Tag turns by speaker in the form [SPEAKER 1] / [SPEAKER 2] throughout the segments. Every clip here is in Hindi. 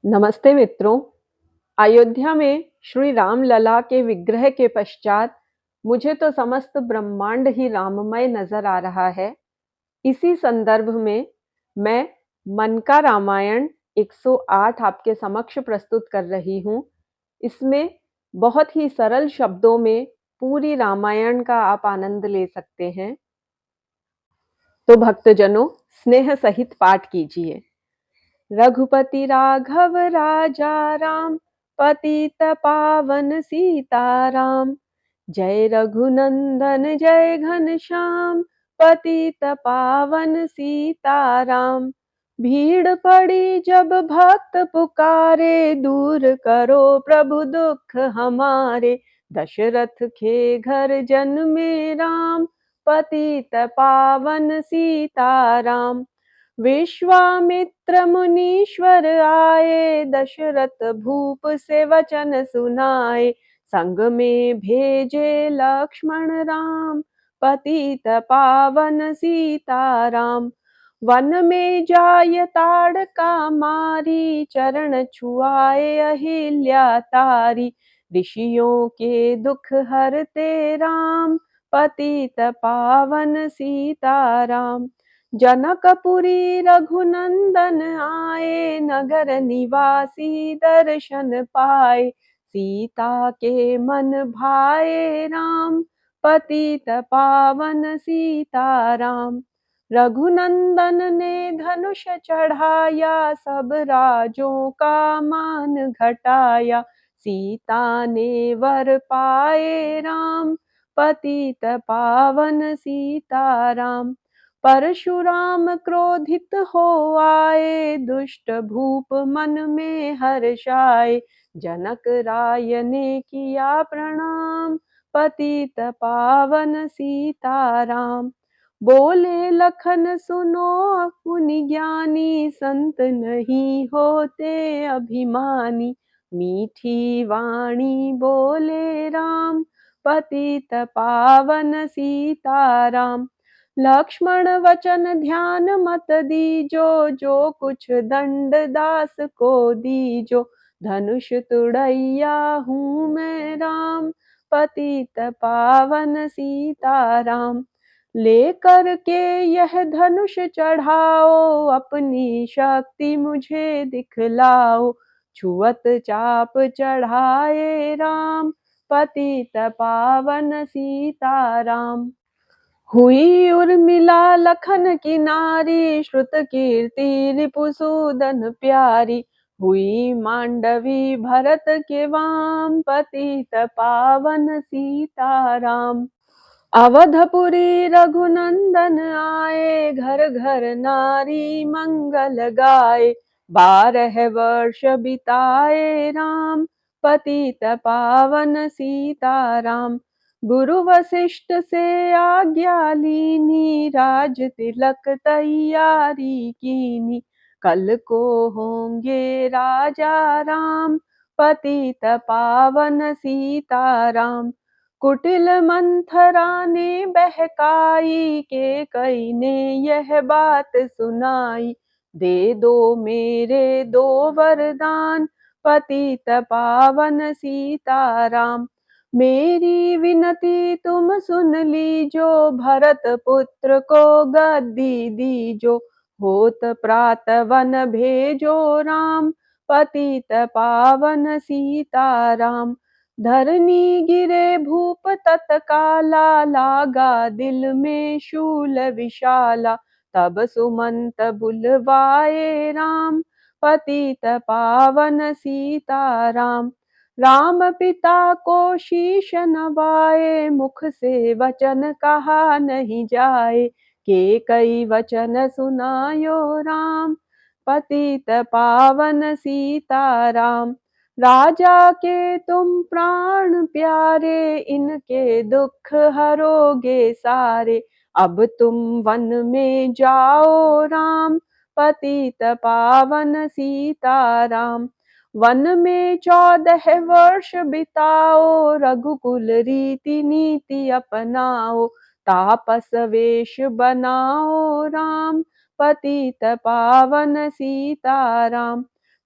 [SPEAKER 1] नमस्ते मित्रों। अयोध्या में श्री राम लला के विग्रह के पश्चात मुझे तो समस्त ब्रह्मांड ही राममय नजर आ रहा है। इसी संदर्भ में मैं मन का रामायण 108 आपके समक्ष प्रस्तुत कर रही हूँ। इसमें बहुत ही सरल शब्दों में पूरी रामायण का आप आनंद ले सकते हैं। तो भक्तजनों, स्नेह सहित पाठ कीजिए। रघुपति राघव राजा राम, पतित पावन सीताराम। जय रघुनंदन जय घनश्याम, पतित पावन सीताराम। भीड़ पड़ी जब भक्त पुकारे, दूर करो प्रभु दुख हमारे। दशरथ के घर जन्मे राम, पतित पावन सीताराम। विश्वामित्र मुनीश्वर आए, दशरथ भूप से वचन सुनाए। संग में भेजे लक्ष्मण राम, पतित पावन सीताराम। वन में जाय ताड़का मारी, चरण छुआए अहिल्या तारी। ऋषियों के दुख हरते राम, पतित पावन सीताराम। जनकपुरी रघुनंदन आए, नगर निवासी दर्शन पाए। सीता के मन भाए राम, पतित पावन सीताराम। रघुनंदन ने धनुष चढ़ाया, सब राजों का मान घटाया। सीता ने वर पाए राम, पतित पावन सीताराम। परशुराम क्रोधित हो आए, दुष्ट भूप मन में हर्षाए। जनक राय ने किया प्रणाम, पतित पावन सीताराम। बोले लखन सुनो मुनि ज्ञानी, संत नहीं होते अभिमानी। मीठी वाणी बोले राम, पतित पावन सीताराम। लक्ष्मण वचन ध्यान मत दीजो, जो कुछ दंड दास को दीजो। धनुष तुड़ैया हूँ मैं राम, पतित पावन सीताराम। लेकर के यह धनुष चढ़ाओ, अपनी शक्ति मुझे दिखलाओ। छुअत चाप चढ़ाए राम, पतित पावन सीताराम। हुई उर्मिला लखन की नारी, श्रुत कीर्ति रिपुसूदन प्यारी। हुई मांडवी भरत के वाम, पतित पावन सीताराम। अवधपुरी रघुनंदन आए, घर घर नारी मंगल गाए। 12 वर्ष बिताए राम, पतित पावन सीताराम। गुरु वशिष्ठ से आज्ञा लीनी, राज तिलक तैयारी कीनी। कल को होंगे राजा राम, पतित पावन सीताराम। कुटिल मंथरा ने बहकाई, के कई ने यह बात सुनाई। दे दो मेरे दो वरदान, पतित पावन सीताराम। मेरी विनती तुम सुन लीजो, भरत पुत्र को गद्दी दीजो। होत प्रात वन भेजो राम, पतित पावन सीताराम। धरनी गिरे भूप तत्काला, लागा दिल में शूल विशाला। तब सुमंत बुलवाए राम, पतित पावन सीताराम। राम पिता को शीश नवाए, मुख से वचन कहा नहीं जाए। के कई वचन सुनायो राम, पतित पावन सीताराम। राजा के तुम प्राण प्यारे, इनके दुख हरोगे सारे। अब तुम वन में जाओ राम, पतित पावन सीताराम। वन में 14 वर्ष बिताओ, रघुकुल रीति नीति अपनाओ। तापस वेश बनाओ राम, पतित पावन सीताराम।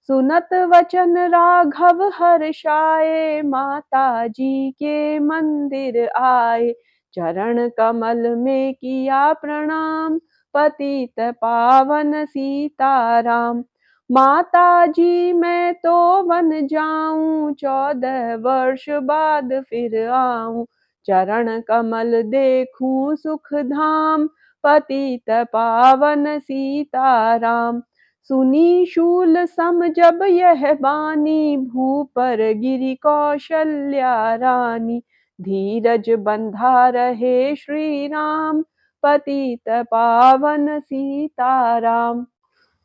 [SPEAKER 1] सुनत वचन राघव हर्षाए, माता जी के मंदिर आए। चरण कमल में किया प्रणाम, पतित पावन सीताराम। माता जी मैं तो बन जाऊं, 14 वर्ष बाद फिर आऊं। चरण कमल देखूं सुख धाम, पतित पावन सीताराम। सुनी शूल सम जब यह बानी, भूपर गिरी कौशल्या रानी। धीरज बंधा रहे श्री राम, पतित पावन सीताराम।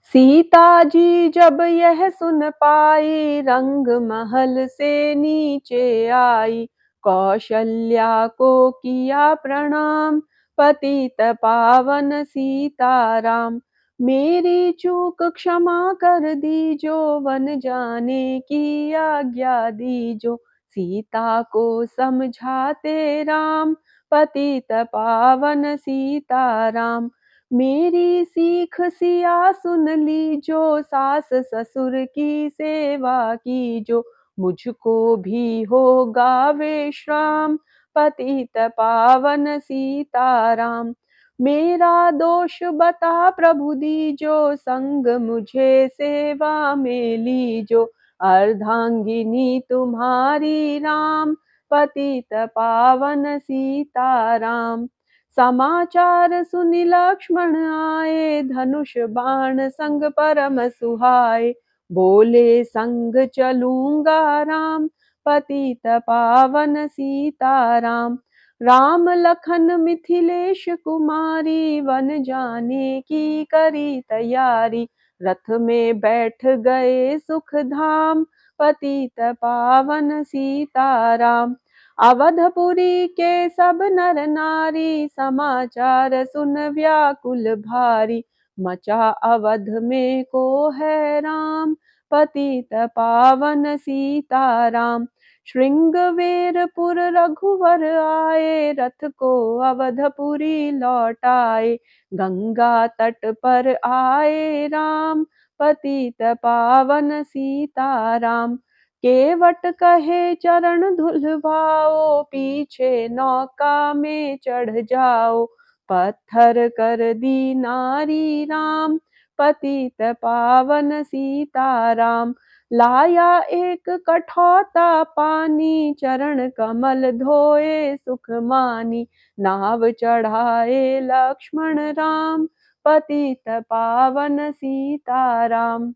[SPEAKER 1] सीता जी जब यह सुन पाई, रंग महल से नीचे आई। कौशल्या को किया प्रणाम, पतित पावन सीताराम। मेरी चूक क्षमा कर दीजो, वन जाने की आज्ञा दीजो। सीता को समझाते राम, पतित पावन सीताराम। मेरी सीख सिया सुन लीजो, सास ससुर की सेवा कीजो। मुझको भी होगा विश्राम, पतित पावन सीताराम। मेरा दोष बता प्रभु दीजो, संग मुझे सेवा में लीजो। अर्धांगिनी तुम्हारी राम, पतित पावन सीताराम। समाचार सुनि लक्ष्मण आए, धनुष बाण संग परम सुहाए। बोले संग चलूंगा राम, पतित पावन सीताराम। राम लखन मिथिलेश कुमारी, वन जाने की करी तैयारी। रथ में बैठ गए सुख धाम, पतित पावन सीताराम। अवधपुरी के सब नर नारी, समाचार सुन व्याकुल भारी। मचा अवध में को है राम, पतित पावन सीताराम। श्रृंगवेरपुर रघुवर आए, रथ को अवधपुरी लौटाए। गंगा तट पर आए राम, पतित पावन सीताराम। केवट कहे चरण धुलवाओ, पीछे नौका में चढ़ जाओ। पत्थर कर दी नारी राम, पतित पावन सीताराम। लाया एक कठौता पानी, चरण कमल धोए सुख मानी। नाव चढ़ाए लक्ष्मण राम, पतित पावन सीताराम।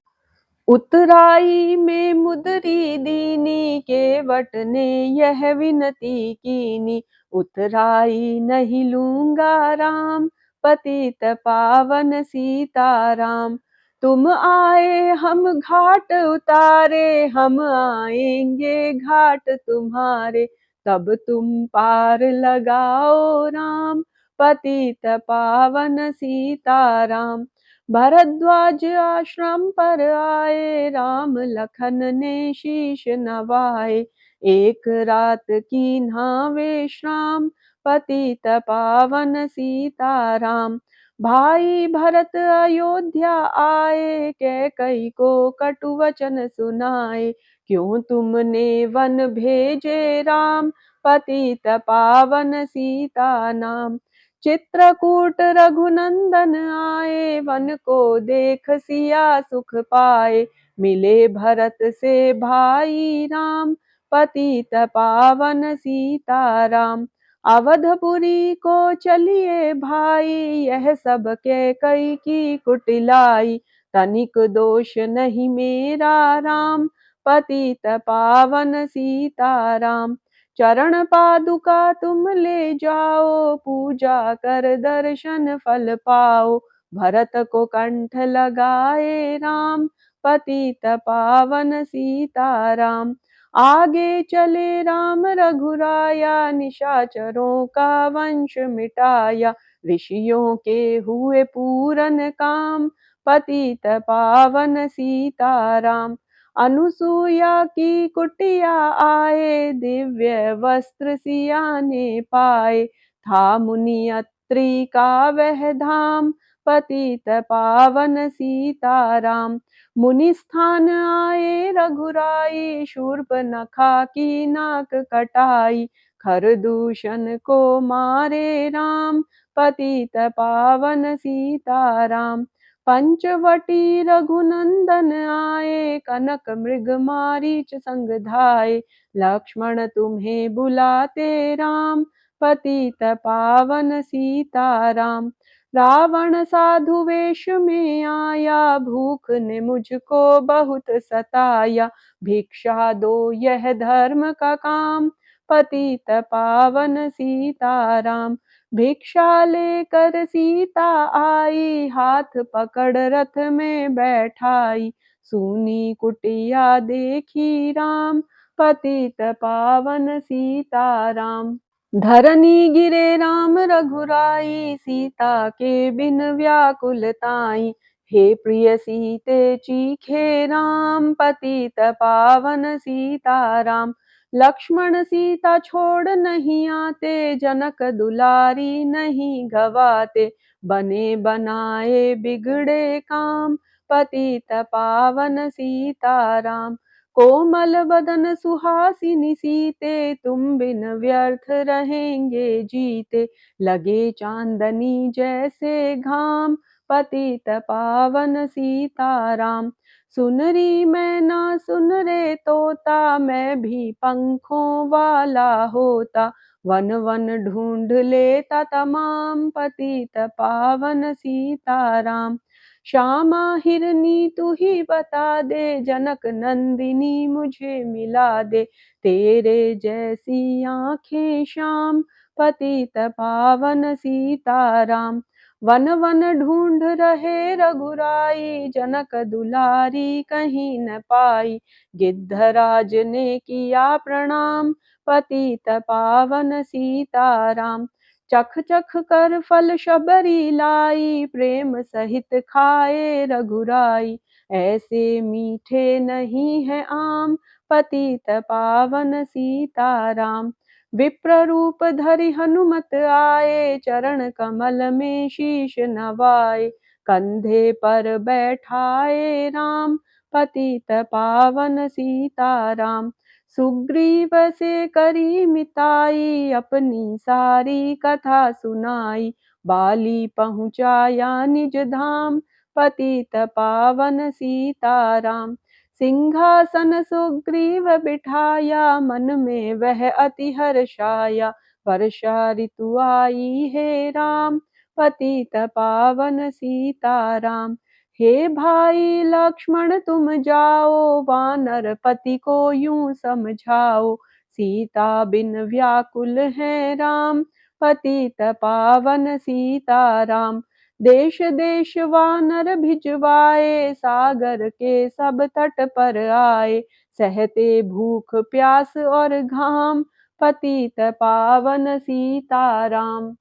[SPEAKER 1] उतराई में मुदरी दीनी, केवट ने यह विनती कीनी। उतराई नहीं लूंगा राम, पतित पावन सीताराम। तुम आए हम घाट उतारे, हम आएंगे घाट तुम्हारे। तब तुम पार लगाओ राम, पतित पावन सीताराम। भरद्वाज आश्रम पर आए, राम लखन ने शीश नवाए। एक रात कीन्हा विश्राम, पतित पावन सीताराम। भाई भरत अयोध्या आए, कैकई को कटु वचन सुनाए। क्यों तुमने वन भेजे राम, पतित पावन सीता नाम। चित्रकूट रघुनंदन आए, वन को देख सिया सुख पाए। मिले भरत से भाई राम, पतित पावन सीताराम। अवधपुरी को चलिए भाई, यह सब कैकई की कुटिलाई। तनिक दोष नहीं मेरा राम, पतित पावन सीताराम। चरण पादुका तुम ले जाओ, पूजा कर दर्शन फल पाओ। भरत को कंठ लगाए राम, पतित पावन सीताराम। आगे चले राम रघुराया, निशाचरों का वंश मिटाया। ऋषियों के हुए पूरन काम, पतित पावन सीताराम। अनुसूया की कुटिया आए, दिव्य वस्त्र सिया ने पाए। था मुनि अत्रि का वह धाम, पतित पावन सीताराम। मुनि स्थान आए रघुराई, शूर्पनखा की नाक कटाई, खरदूषण को मारे राम, पतित पावन सीताराम। पंचवटी रघुनंदन आए, कनक मृग मारीच संग धाये, लक्ष्मण तुम्हें बुलाते राम, पतित पावन सीताराम। रावण साधु वेश में आया, भूख ने मुझको बहुत सताया, भिक्षा दो यह धर्म का काम, पतित पावन सीताराम। भिक्षा लेकर सीता आई, हाथ पकड़ रथ में बैठाई, सूनी कुटिया देखी राम, पतित पावन सीताराम। धरनी गिरे राम रघुराई, सीता के बिन व्याकुल ताई, हे प्रिय सीते चीखे राम, पतित पावन सीताराम। लक्ष्मण सीता छोड़ नहीं आते, जनक दुलारी नहीं गवाते, बने बनाए बिगड़े काम, पतित पावन सीताराम। कोमल बदन सुहासिनी सीते, तुम बिन व्यर्थ रहेंगे जीते, लगे चांदनी जैसे घाम, पतित पावन सीताराम। सुन री मैना सुन रे तोता, मैं भी पंखों वाला होता, वन वन ढूंढ लेता तमाम, पतित पावन सीताराम। श्यामा हिरनी तू ही बता दे, जनक नंदिनी मुझे मिला दे, तेरे जैसी आंखें श्याम, पतित पावन सीताराम। वन वन ढूंढ रहे रघुराई, जनक दुलारी कहीं न पाई, गिद्धराज ने किया प्रणाम, पतित पावन सीताराम। चख चख कर फल शबरी लाई, प्रेम सहित खाए रघुराई, ऐसे मीठे नहीं है आम, पतित पावन सीताराम। विप्र रूप धरि हनुमत आए, चरण कमल में शीश नवाए, कंधे पर बैठाए राम, पतित पावन सीताराम। सुग्रीव से करी मिताई, अपनी सारी कथा सुनाई, बाली पहुँचाया निज धाम, पतित पावन सीताराम। सिंहासन सुग्रीव बिठाया, मन में वह अति हर्षाया, वर्षा ऋतु आई है राम, पतित पावन सीताराम। हे भाई लक्ष्मण तुम जाओ, वानर पति को यूं समझाओ, सीता बिन व्याकुल है राम, पतित पावन सीताराम। देश देश वानर भिजवाए, सागर के सब तट पर आए, सहते भूख प्यास और घाम, पतित पावन सीताराम।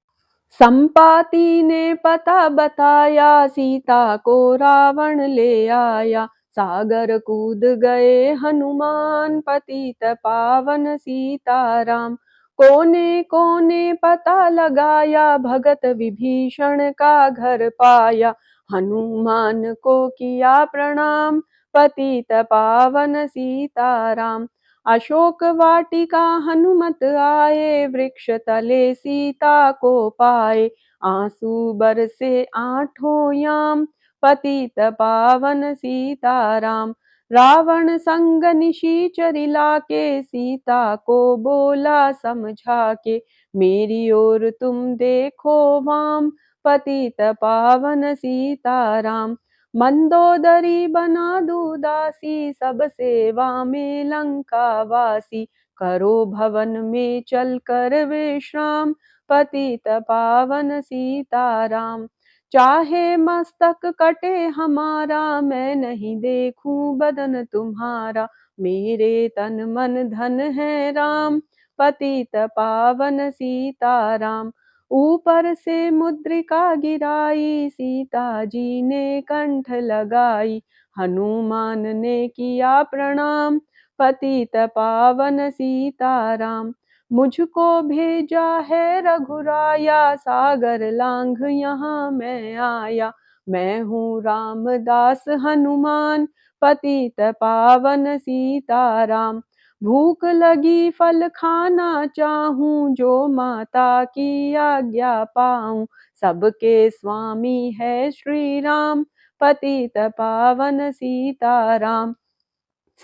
[SPEAKER 1] संपाति ने पता बताया, सीता को रावण ले आया, सागर कूद गए हनुमान, पतित पावन सीताराम। कोने कोने पता लगाया, भगत विभीषण का घर पाया, हनुमान को किया प्रणाम, पतित पावन सीताराम। अशोक वाटिका हनुमत आए, वृक्ष तले सीता को पाए, आंसू बरसे आठों याम, पतित पावन सीताराम। रावण संग निशाचर लाके, सीता को बोला समझा के, मेरी ओर तुम देखो वाम, पतित पावन सीताराम। मंदोदरी बना दूं दासी, सब सेवा में लंका वासी, करो भवन में चल कर विश्राम, पतित पावन सीताराम। चाहे मस्तक कटे हमारा, मैं नहीं देखूं बदन तुम्हारा, मेरे तन मन धन है राम, पतित पावन सीताराम। ऊपर से मुद्रिका गिराई, सीता जी ने कंठ लगाई, हनुमान ने किया प्रणाम, पतित पावन सीताराम। मुझको भेजा है रघुराया, सागर लांघ यहाँ मैं आया। मैं हूँ रामदास हनुमान, पतित पावन सीताराम। भूख लगी फल खाना चाहूं, जो माता की आज्ञा पाऊं। सबके स्वामी है श्री राम, पतित पावन सीताराम।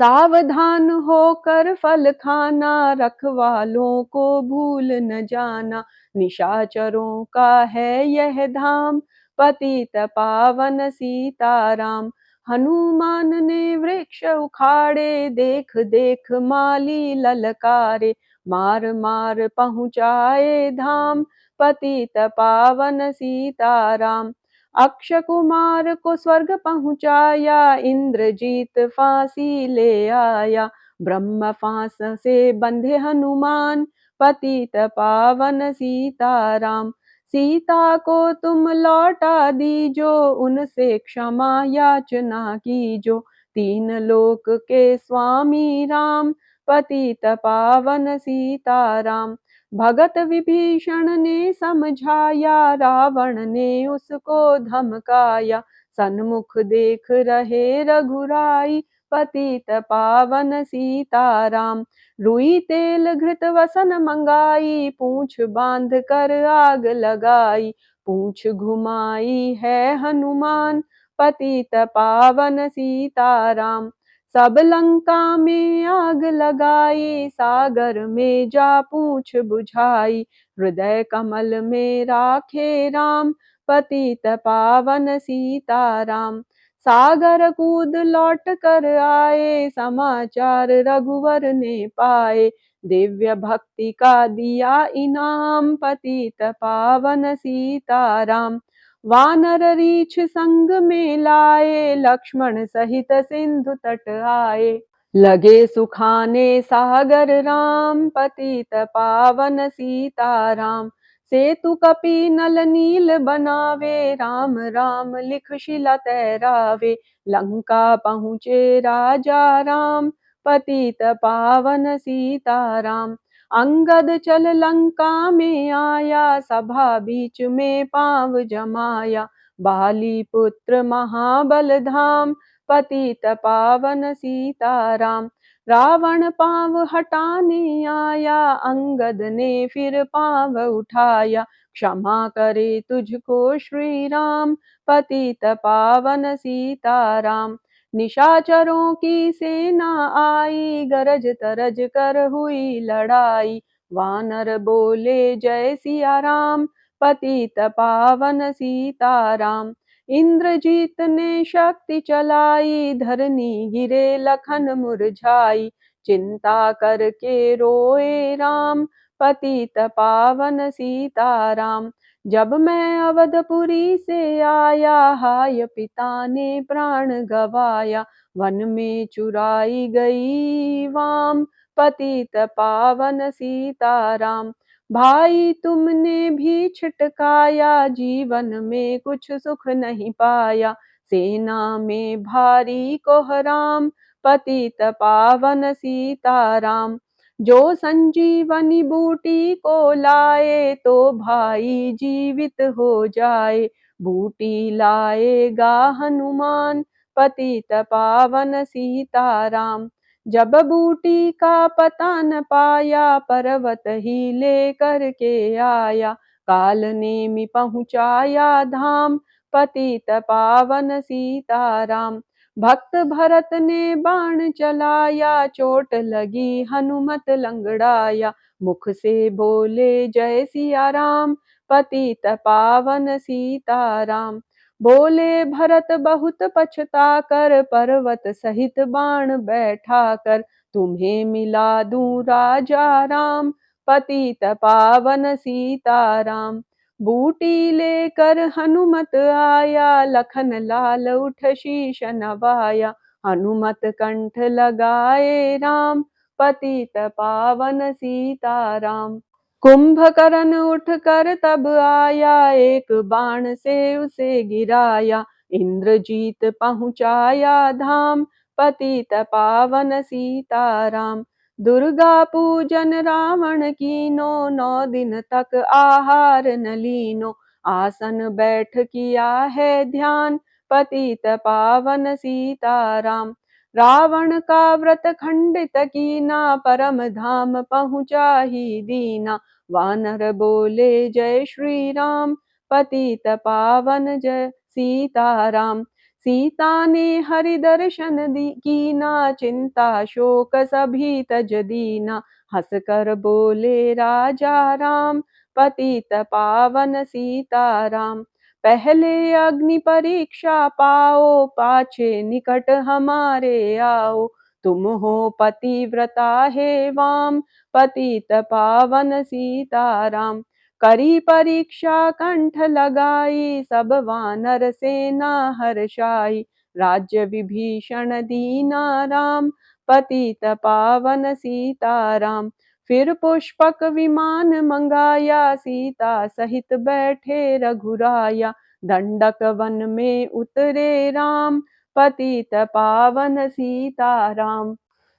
[SPEAKER 1] सावधान होकर फल खाना, रखवालों को भूल न जाना। निशाचरों का है यह धाम, पतित पावन सीताराम। हनुमान ने वृक्ष उखाड़े, देख देख माली ललकारे। मार मार पहुँचाए धाम, पतित पावन सीताराम। अक्षय कुमार को स्वर्ग पहुँचाया, इंद्रजीत फांसी ले आया। ब्रह्म फांस से बंधे हनुमान, पतित पावन सीताराम। सीता को तुम लौटा दीजो, उनसे क्षमा याचना कीजो। तीन लोक के स्वामी राम, पतित पावन सीताराम। भगत विभीषण ने समझाया, रावण ने उसको धमकाया। सन्मुख देख रहे रघुराई, पतित पावन सीताराम। रुई तेल घृत वसन मंगाई, पूछ बांध कर आग लगाई। पूछ घुमाई है हनुमान, पतित पावन सीताराम। सब लंका में आग लगाई, सागर में जा पूछ बुझाई। हृदय कमल में राखे राम, पतित पावन सीताराम। सागर कूद लौट कर आए, समाचार रघुवर ने पाए। दिव्य भक्ति का दिया इनाम, पतित पावन सीताराम। वानर रीछ संग में लाए, लक्ष्मण सहित सिंधु तट आए। लगे सुखाने सागर राम, पतित पावन सीताराम। सेतु कपि नल नील बनावे, राम राम लिख शिला तैरावे। लंका पहुँचे राजा राम, पतित पावन सीताराम। अंगद चल लंका में आया, सभा बीच में पाँव जमाया। बाली पुत्र महाबल धाम, पतित पावन सीताराम। रावण पाँव हटाने आया, अंगद ने फिर पाँव उठाया। क्षमा करे तुझको श्री राम, पतित पावन सीताराम। निशाचरों की सेना आई, गरज तरज कर हुई लड़ाई। वानर बोले जय सिया राम, पतित पावन सीताराम। इंद्रजीत ने शक्ति चलाई, धरनी गिरे लखन मुरझाई। चिंता करके रोए राम, पतित पावन सीताराम। जब मैं अवधपुरी से आया, हाय पिता ने प्राण गवाया। वन में चुराई गई वाम, पतित पावन सीताराम। भाई तुमने भी छिटकाया, जीवन में कुछ सुख नहीं पाया। सेना में भारी कोहराम, पतित पावन सीताराम। जो संजीवनी बूटी को लाए, तो भाई जीवित हो जाए। बूटी लाएगा हनुमान, पतित पावन सीताराम। जब बूटी का पता न पाया, पर्वत ही लेकर के आया। काल नेमि पहुँचाया धाम, पतित पावन सीताराम। भक्त भरत ने बाण चलाया, चोट लगी हनुमत लंगड़ाया। मुख से बोले जय सिया राम, पतित पावन सीताराम। बोले भरत बहुत पछता कर, पर्वत सहित बाण बैठा कर। तुम्हें मिला दूं राजा राम, पतित पावन सीताराम। बूटी लेकर हनुमत आया, लखन लाल उठ शीश नवाया। हनुमत कंठ लगाए राम, पतित पावन सीताराम। कुंभकर्ण उठकर तब आया, एक बाण से उसे गिराया। इंद्रजीत पहुँचाया धाम, पतित पावन सीताराम। दुर्गा पूजन रावण कीनो, 9 दिन तक आहार न लीनो। आसन बैठ किया है ध्यान, पतित पावन सीताराम। रावण का व्रत खंडित कीना, परम धाम पहुँचा ही दीना। वानर बोले जय श्री राम, पतित पावन जय सीताराम। सीता ने हरि दर्शन कीना, चिंता शोक सभी तज दीना। हंस कर बोले राजा राम, पतित पावन सीताराम। पहले अग्नि परीक्षा पाओ, पाछे निकट हमारे आओ। तुम हो पतिव्रता हे वाम, पतित पावन सीताराम। करी परीक्षा कंठ लगाई, सब वानर सेना हर्षाई। राज्य विभीषण दीना राम, पतित पावन सीताराम। फिर पुष्पक विमान मंगाया, सीता सहित बैठे रघुराया। दंडक वन में उतरे राम, पतित पावन सीताराम।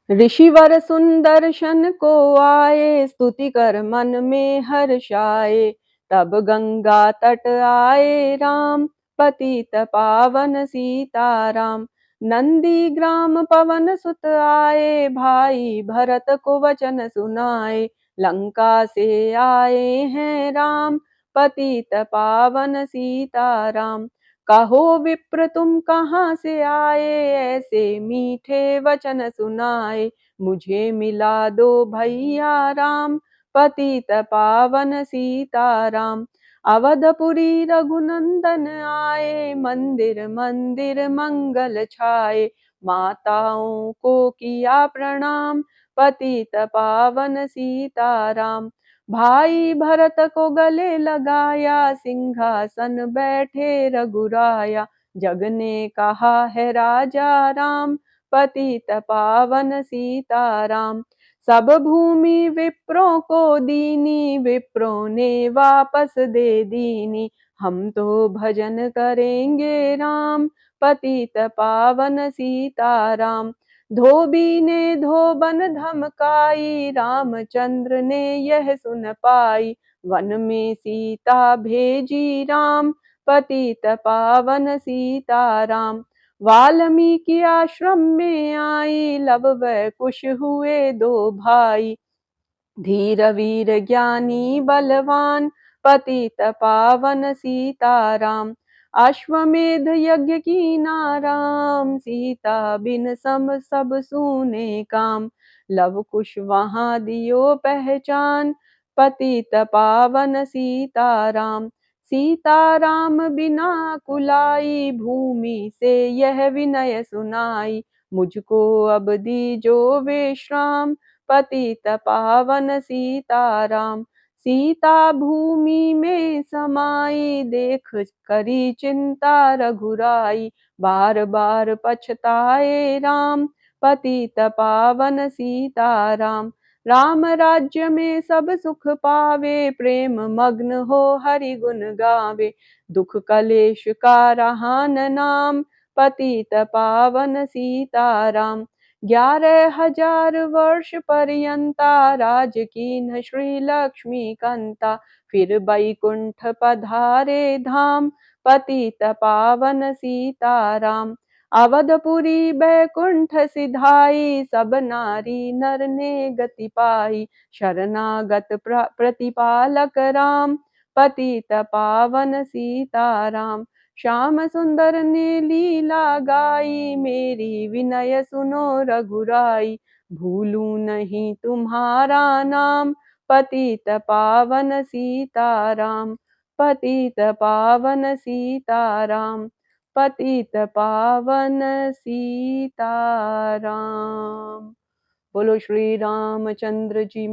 [SPEAKER 1] ऋषिवर सुंदर्शन को आए, स्तुति कर मन में हर्षाए। तब गंगा तट आए राम, पतित पावन सीताराम। नंदी ग्राम पवन सुत आए, भाई भरत को वचन सुनाए। लंका से आए हैं राम, पतित पावन सीताराम। कहो विप्र तुम कहाँ से आए, ऐसे मीठे वचन सुनाए। मुझे मिला दो भैया राम, पतित पावन सीताराम। अवधपुरी रघुनंदन आए, मंदिर मंदिर मंगल छाए। माताओं को किया प्रणाम, पतित पावन सीताराम। भाई भरत को गले लगाया, सिंहासन बैठे रघुराया। जग ने कहा है राजा राम, पतित पावन सीताराम। सब भूमि विप्रों को दीनी, विप्रों ने वापस दे दीनी। हम तो भजन करेंगे राम, पतित पावन सीताराम। धोबी ने धोबन धमकाई, रामचंद्र ने यह सुन पाई। वन में सीता भेजी राम, पतित पावन सीताराम। वाल्मीकि आश्रम में आई, लव व कुश हुए दो भाई। धीर वीर ज्ञानी बलवान, पतित पावन सीताराम। अश्वमेध यज्ञ कीना राम, सीता बिन सम सब सूने काम। लव कुश वहाँ दियो पहचान, पतित पावन सीताराम। सीताराम बिना कुलाई, भूमि से यह विनय सुनाई। मुझको अब दीजो विश्राम, पतित पावन सीताराम। सीता भूमि में समाई, देख करी चिंता रघुराई। बार बार पछताए राम, पतित पावन सीताराम। राम राज्य में सब सुख पावे, प्रेम मग्न हो हरि गुण गावे। दुख कलेश का रहा न नाम, पतित पावन सीताराम। 11,000 वर्ष पर्यंता, राज कीन्ह श्री लक्ष्मी कंता। फिर बैकुंठ पधारे धाम, पतित पावन सीताराम। अवधपुरी बैकुंठ सिधाई, सब नारी नर ने गति पाई। शरणागत प्रतिपालक राम, पतित पावन सीताराम। श्याम सुंदर ने लीला गाई, मेरी विनय सुनो रघुराई। भूलू नहीं तुम्हारा नाम, पतित पावन सीताराम। पतित पावन सीताराम, पतित पावन सीताराम। बोलो श्री रामचंद्र जी